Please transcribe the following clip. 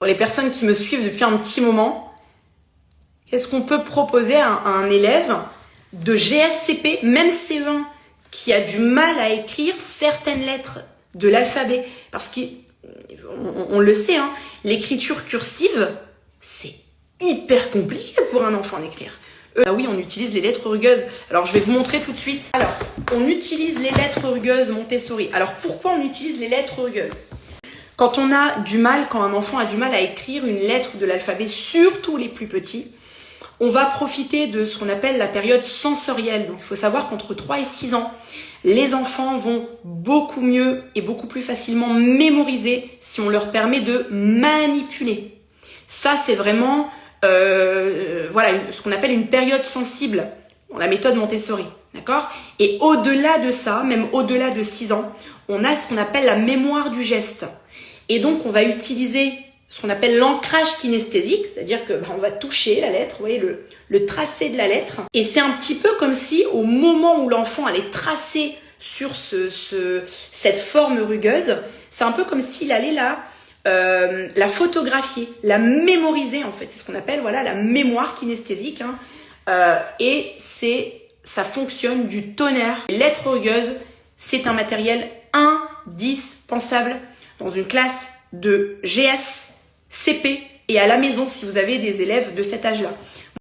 Pour les personnes qui me suivent depuis un petit moment, qu'est-ce qu'on peut proposer à un élève de GSCP, même CE1, qui a du mal à écrire certaines lettres de l'alphabet? Parce qu'on le sait, hein, l'écriture cursive, c'est hyper compliqué pour un enfant d'écrire. Ah oui, on utilise les lettres rugueuses. Alors, je vais vous montrer tout de suite. Alors, on utilise les lettres rugueuses Montessori. Alors, pourquoi on utilise les lettres rugueuses? Quand on a du mal, quand un enfant a du mal à écrire une lettre de l'alphabet, surtout les plus petits, on va profiter de ce qu'on appelle la période sensorielle. Donc, il faut savoir qu'entre 3 et 6 ans, les enfants vont beaucoup mieux et beaucoup plus facilement mémoriser si on leur permet de manipuler. Ça, c'est vraiment voilà, ce qu'on appelle une période sensible, la méthode Montessori. D'accord? Et au-delà de ça, même au-delà de 6 ans, on a ce qu'on appelle la mémoire du geste. Et donc, on va utiliser ce qu'on appelle l'ancrage kinesthésique, c'est-à-dire que on va toucher la lettre, vous voyez, le tracé de la lettre. Et c'est un petit peu comme si, au moment où l'enfant allait tracer sur cette forme rugueuse, c'est un peu comme s'il allait la photographier, la mémoriser en fait. C'est ce qu'on appelle voilà, la mémoire kinesthésique. Hein. Et ça fonctionne du tonnerre. Les lettres rugueuses, c'est un matériel indispensable dans une classe de GS, CP et à la maison si vous avez des élèves de cet âge-là.